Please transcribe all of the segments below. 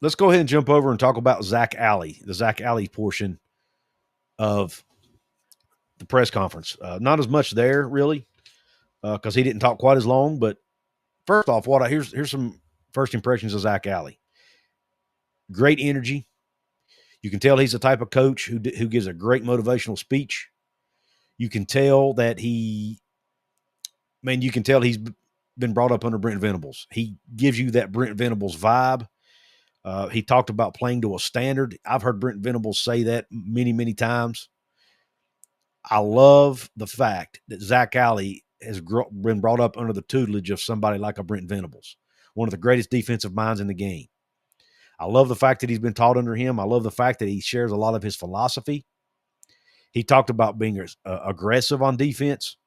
let's go ahead and jump over and talk about Zac Alley, the Zac Alley portion of the press conference. Not as much there, really, because he didn't talk quite as long. But first off, here's some first impressions of Zac Alley. Great energy. You can tell he's the type of coach who gives a great motivational speech. You can tell that you can tell he's been brought up under Brent Venables. He gives you that Brent Venables vibe. He talked about playing to a standard. I've heard Brent Venables say that many, many times. I love the fact that Zac Alley has been brought up under the tutelage of somebody like a Brent Venables, one of the greatest defensive minds in the game. I love the fact that he's been taught under him. I love the fact that he shares a lot of his philosophy. He talked about being aggressive on defense.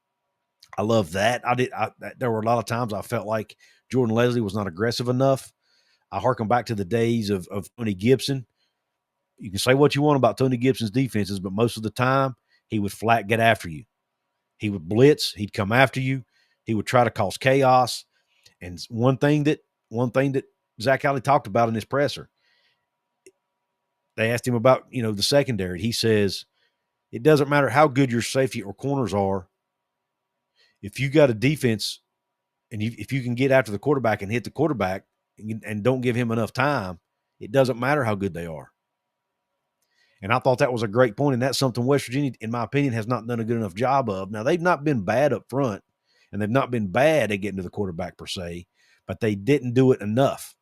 I love that. There were a lot of times I felt like Jordan Leslie was not aggressive enough. I harken back to the days of Tony Gibson. You can say what you want about Tony Gibson's defenses, but most of the time he would flat get after you. He would blitz. He'd come after you. He would try to cause chaos. And one thing that Zac Alley talked about in his presser, they asked him about, the secondary. He says, it doesn't matter how good your safety or corners are. If you got a defense and if you can get after the quarterback and hit the quarterback and don't give him enough time, it doesn't matter how good they are. And I thought that was a great point, and that's something West Virginia, in my opinion, has not done a good enough job of. Now, they've not been bad up front, and they've not been bad at getting to the quarterback per se, but they didn't do it enough.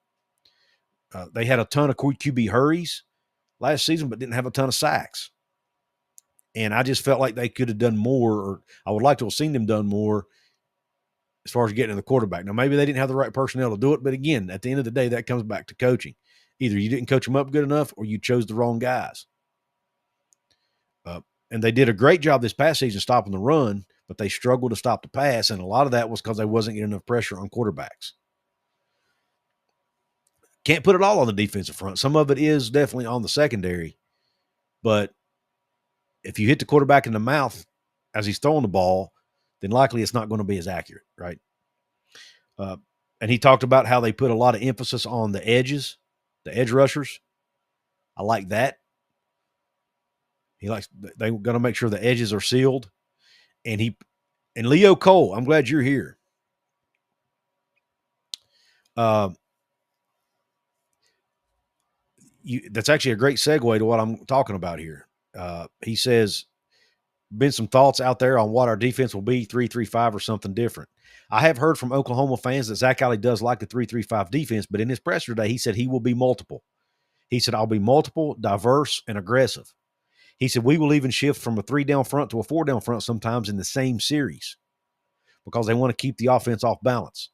They had a ton of QB hurries last season, but didn't have a ton of sacks. And I just felt like they could have done more, or I would like to have seen them done more as far as getting to the quarterback. Now, maybe they didn't have the right personnel to do it, but again, at the end of the day, that comes back to coaching. Either you didn't coach them up good enough or you chose the wrong guys. And they did a great job this past season stopping the run, but they struggled to stop the pass, and a lot of that was because they wasn't getting enough pressure on quarterbacks. Can't put it all on the defensive front. Some of it is definitely on the secondary, but if you hit the quarterback in the mouth as he's throwing the ball, then likely it's not going to be as accurate, right? And he talked about how they put a lot of emphasis on the edges, the edge rushers. I like that. They're going to make sure the edges are sealed. And Leo Cole, I'm glad you're here. That's actually a great segue to what I'm talking about here. He says, been some thoughts out there on what our defense will be, 3-3-5 or something different. I have heard from Oklahoma fans that Zac Alley does like the 3-3-5 defense, but in his presser today, he said he will be multiple. He said, I'll be multiple, diverse, and aggressive. He said, we will even shift from a 3-down front to a 4-down front sometimes in the same series because they want to keep the offense off balance.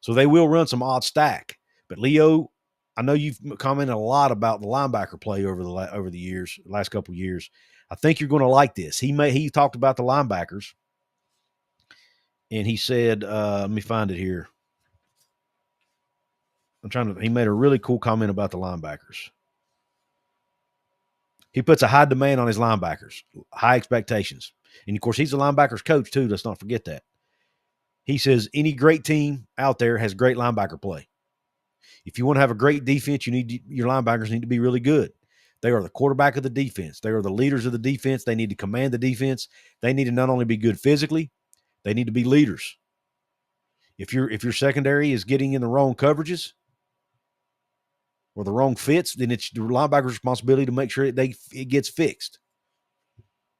So they will run some odd stack. But Leo, I know you've commented a lot about the linebacker play over the years, the last couple of years. I think you're going to like this. He talked about the linebackers, and he said, let me find it here. He made a really cool comment about the linebackers. He puts a high demand on his linebackers, high expectations. And, of course, he's a linebackers coach, too. Let's not forget that. He says any great team out there has great linebacker play. If you want to have a great defense, your linebackers need to be really good. They are the quarterback of the defense. They are the leaders of the defense. They need to command the defense. They need to not only be good physically, they need to be leaders. If your secondary is getting in the wrong coverages or the wrong fits, then it's the linebacker's responsibility to make sure it gets fixed.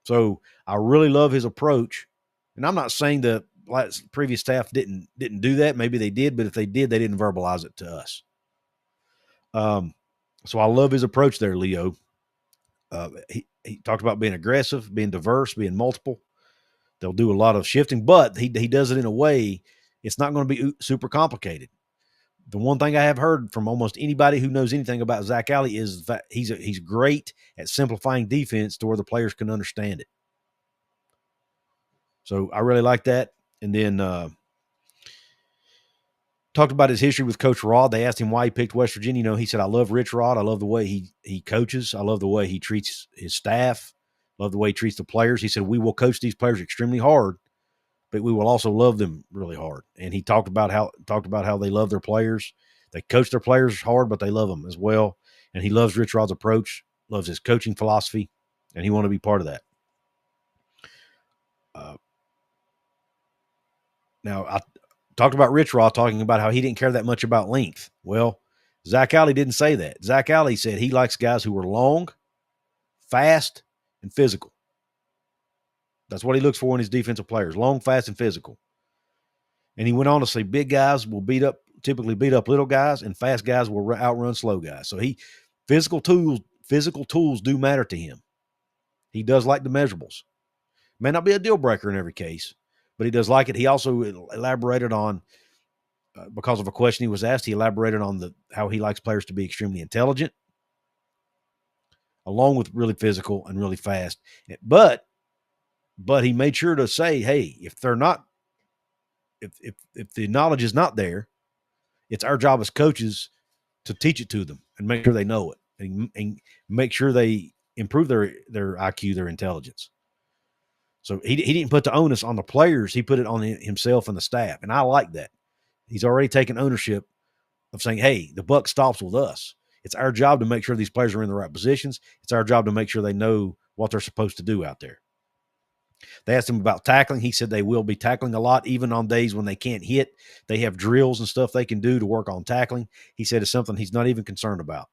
So I really love his approach. And I'm not saying the previous staff didn't do that. Maybe they did, but if they did, they didn't verbalize it to us. So I love his approach there, Leo. He talked about being aggressive, being diverse, being multiple. They'll do a lot of shifting, but he does it in a way it's not going to be super complicated. The one thing I have heard from almost anybody who knows anything about Zac Alley is that he's great at simplifying defense to where the players can understand it. So I really like that. And then talked about his history with Coach Rod. They asked him why he picked West Virginia. He said, I love Rich Rod. I love the way he coaches. I love the way he treats his staff. Love the way he treats the players. He said, we will coach these players extremely hard, but we will also love them really hard. And he talked about how they love their players. They coach their players hard, but they love them as well. And he loves Rich Rod's approach, loves his coaching philosophy, and he want to be part of that. Now, I talked about Rich Rod talking about how he didn't care that much about length. Well, Zac Alley didn't say that. Zac Alley said he likes guys who are long, fast, and physical. That's what he looks for in his defensive players: long, fast, and physical. And he went on to say big guys will typically beat up little guys, and fast guys will outrun slow guys. So physical tools do matter to him. He does like the measurables. May not be a deal breaker in every case, but he does like it. He also elaborated on, because of a question he was asked, he elaborated on how he likes players to be extremely intelligent, along with really physical and really fast. But he made sure to say, hey, if they're not, if the knowledge is not there, it's our job as coaches to teach it to them and make sure they know it, and make sure they improve their IQ, their intelligence. So he didn't put the onus on the players. He put it on himself and the staff. And I like that. He's already taken ownership of saying, hey, the buck stops with us. It's our job to make sure these players are in the right positions. It's our job to make sure they know what they're supposed to do out there. They asked him about tackling. He said they will be tackling a lot, even on days when they can't hit. They have drills and stuff they can do to work on tackling. He said it's something he's not even concerned about,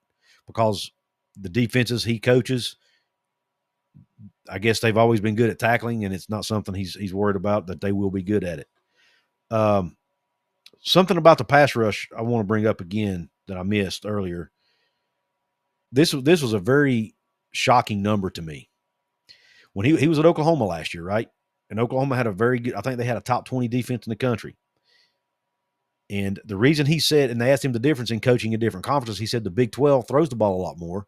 because the defenses he coaches, I guess they've always been good at tackling, and it's not something he's worried about, that they will be good at it. Something about the pass rush I want to bring up again that I missed earlier. This was a very shocking number to me. When he was at Oklahoma last year, right? And Oklahoma had a very good, I think they had a top 20 defense in the country. And the reason he said, and they asked him the difference in coaching in different conferences, he said the Big 12 throws the ball a lot more.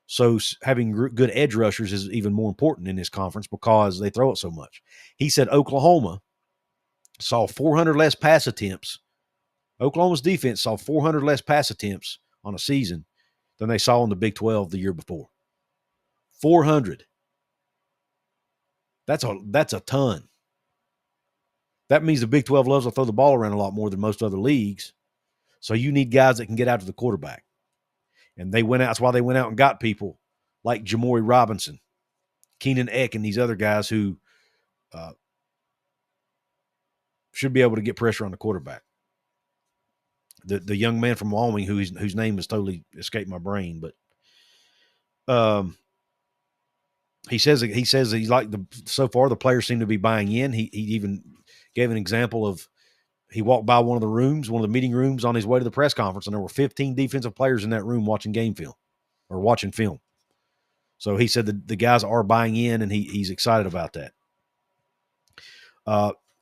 So having good edge rushers is even more important in this conference because they throw it so much. He said Oklahoma saw 400 less pass attempts. Oklahoma's defense saw 400 less pass attempts on a season than they saw in the Big 12 the year before. 400. That's a ton. That means the Big 12 loves to throw the ball around a lot more than most other leagues. So you need guys that can get out to the quarterback. And they went out. That's why they went out and got people like Jamori Robinson, Keenan Eck, and these other guys who should be able to get pressure on the quarterback. The young man from Wyoming whose name has totally escaped my brain, but he says he's like so far the players seem to be buying in. He even gave an example of, he walked by one of the meeting rooms on his way to the press conference, and there were 15 defensive players in that room watching film. So he said the guys are buying in, and he's excited about that.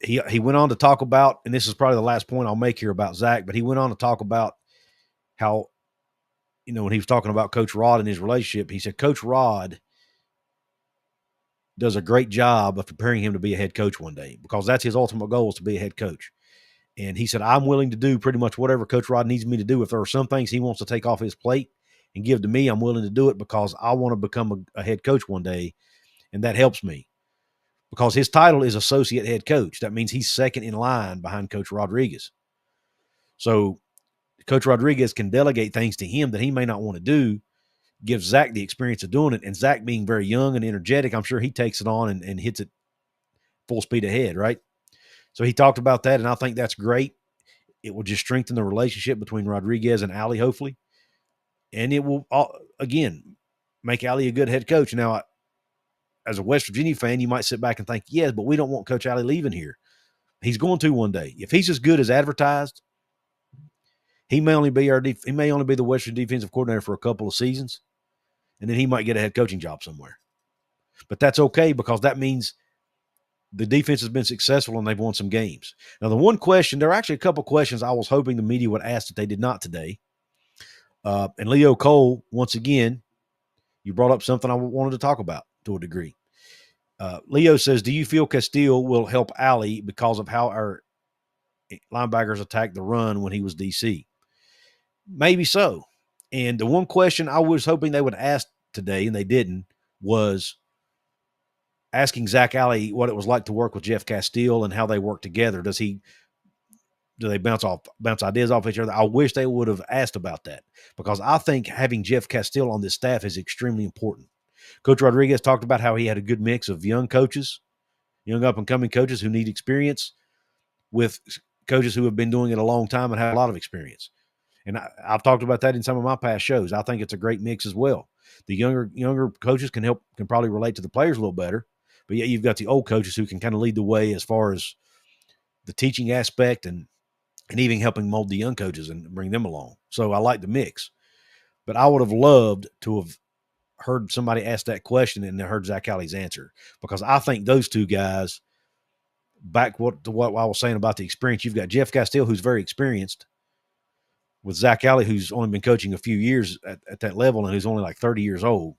He went on to talk about, and this is probably the last point I'll make here about Zac, but he went on to talk about how, when he was talking about Coach Rod and his relationship, he said Coach Rod does a great job of preparing him to be a head coach one day, because that's his ultimate goal, is to be a head coach. And he said, I'm willing to do pretty much whatever Coach Rod needs me to do. If there are some things he wants to take off his plate and give to me, I'm willing to do it, because I want to become a head coach one day. And that helps me, because his title is associate head coach. That means he's second in line behind Coach Rodriguez. So Coach Rodriguez can delegate things to him that he may not want to do, gives Zac the experience of doing it. And Zac, being very young and energetic, I'm sure he takes it on and hits it full speed ahead, right? So he talked about that, and I think that's great. It will just strengthen the relationship between Rodriguez and Alley, hopefully. And it will, again, make Alley a good head coach. Now, as a West Virginia fan, you might sit back and think, yes, but we don't want Coach Alley leaving here. He's going to one day. If he's as good as advertised, he may only be the West Virginia defensive coordinator for a couple of seasons, and then he might get a head coaching job somewhere. But that's okay, because that means the defense has been successful and they've won some games. Now, there are actually a couple questions I was hoping the media would ask that they did not today. And Leo Cole, once again, you brought up something I wanted to talk about to a degree. Leo says, do you feel Castile will help Alley because of how our linebackers attacked the run when he was DC? Maybe so. And the one question I was hoping they would ask today, and they didn't, was asking Zac Alley what it was like to work with Jeff Castile and how they work together. Does he Do they bounce ideas off each other? I wish they would have asked about that, because I think having Jeff Castile on this staff is extremely important. Coach Rodriguez talked about how he had a good mix of young coaches, young up-and-coming coaches who need experience, with coaches who have been doing it a long time and have a lot of experience. And I've talked about that in some of my past shows. I think it's a great mix as well. The younger coaches can probably relate to the players a little better, but yet you've got the old coaches who can kind of lead the way as far as the teaching aspect and even helping mold the young coaches and bring them along. So I like the mix. But I would have loved to have heard somebody ask that question and heard Zac Alley's answer, because I think those two guys, back to what I was saying about the experience, you've got Jeff Castile, who's very experienced, with Zac Alley, who's only been coaching a few years at that level and who's only like 30 years old.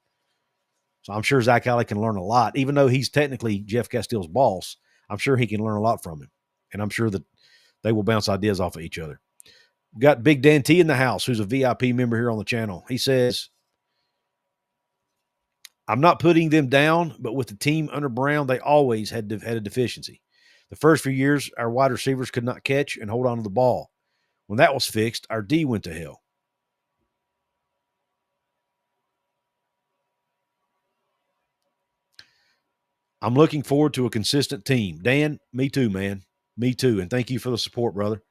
So I'm sure Zac Alley can learn a lot. Even though he's technically Jeff Castile's boss, I'm sure he can learn a lot from him. And I'm sure that they will bounce ideas off of each other. We've got Big Dan T in the house, who's a VIP member here on the channel. He says, I'm not putting them down, but with the team under Brown, they always had a deficiency. The first few years, our wide receivers could not catch and hold on to the ball. When that was fixed, our D went to hell. I'm looking forward to a consistent team. Dan, me too, man. Me too. And thank you for the support, brother.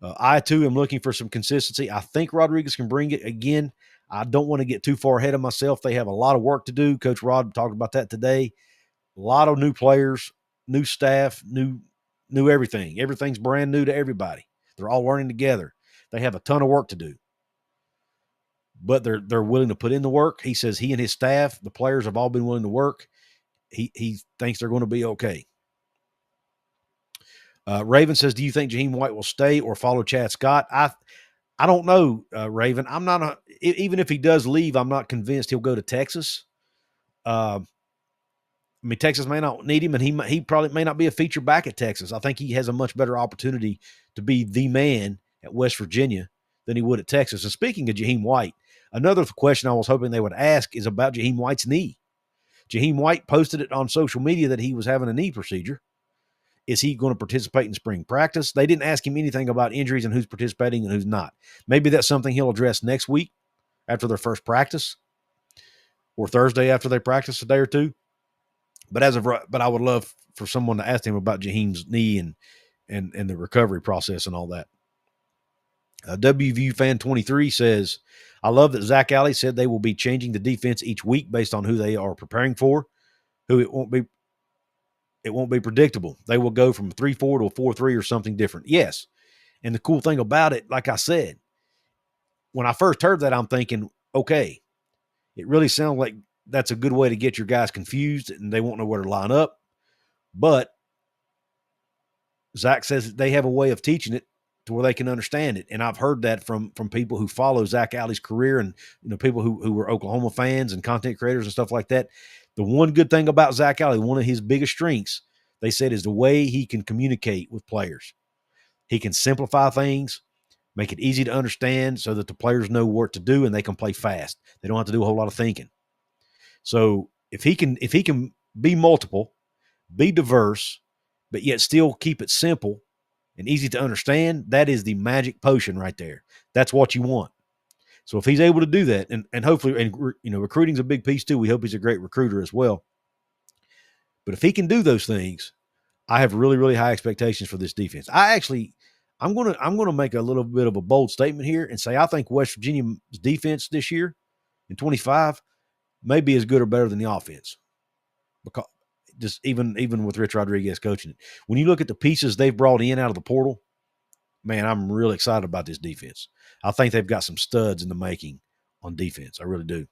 I, too, am looking for some consistency. I think Rodriguez can bring it. Again, I don't want to get too far ahead of myself. They have a lot of work to do. Coach Rod talked about that today. A lot of new players, new staff, new everything. Everything's brand new to everybody. They're all learning together. They have a ton of work to do, but they're willing to put in the work. He says he and his staff, the players, have all been willing to work. He thinks they're going to be okay. Raven says, do you think Jaheim White will stay or follow Chad Scott? I don't know, Raven. I'm not even if he does leave, I'm not convinced he'll go to Texas. I mean, Texas may not need him, and he probably may not be a feature back at Texas. I think he has a much better opportunity to be the man at West Virginia than he would at Texas. And speaking of Jaheim White, another question I was hoping they would ask is about Jaheim White's knee. Jaheim White posted it on social media that he was having a knee procedure. Is he going to participate in spring practice? They didn't ask him anything about injuries and who's participating and who's not. Maybe that's something he'll address next week after their first practice, or Thursday after they practice a day or two. But I would love for someone to ask him about Jaheim's knee and the recovery process and all that. WVU fan 23 says, I love that Zac Alley said they will be changing the defense each week based on who they are preparing for, who it won't be predictable. They will go from 3-4 to a 4-3 or something different. Yes. And the cool thing about it, like I said, when I first heard that, I'm thinking, okay, it really sounds like that's a good way to get your guys confused and they won't know where to line up. But Zac says they have a way of teaching it to where they can understand it. And I've heard that from people who follow Zac Alley's career, and people who were Oklahoma fans and content creators and stuff like that. The one good thing about Zac Alley, one of his biggest strengths, they said, is the way he can communicate with players. He can simplify things, make it easy to understand so that the players know what to do and they can play fast. They don't have to do a whole lot of thinking. So if he can be multiple, be diverse, but yet still keep it simple and easy to understand, that is the magic potion right there. That's what you want. So if he's able to do that, and hopefully, and recruiting's a big piece too. We hope he's a great recruiter as well. But if he can do those things, I have really, really high expectations for this defense. I'm gonna make a little bit of a bold statement here and say I think West Virginia's defense this year in 25 may be as good or better than the offense, because just even with Rich Rodriguez coaching it. When you look at the pieces they've brought in out of the portal, man, I'm really excited about this defense. I think they've got some studs in the making on defense. I really do.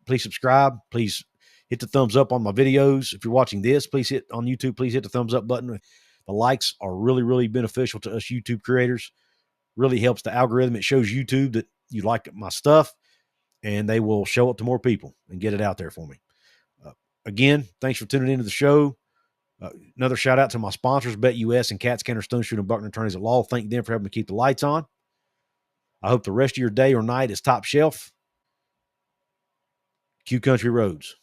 Please subscribe. Please hit the thumbs up on my videos. If you're watching this, please hit on YouTube. Please hit the thumbs up button. The likes are really, really beneficial to us YouTube creators. Really helps the algorithm. It shows YouTube that you like my stuff, and they will show it to more people and get it out there for me. Again, thanks for tuning into the show. Another shout out to my sponsors, BetUS and Cats Canner, Stone Street, and Buckner Attorneys at Law. Thank them for helping me keep the lights on. I hope the rest of your day or night is top shelf. Q Country Roads.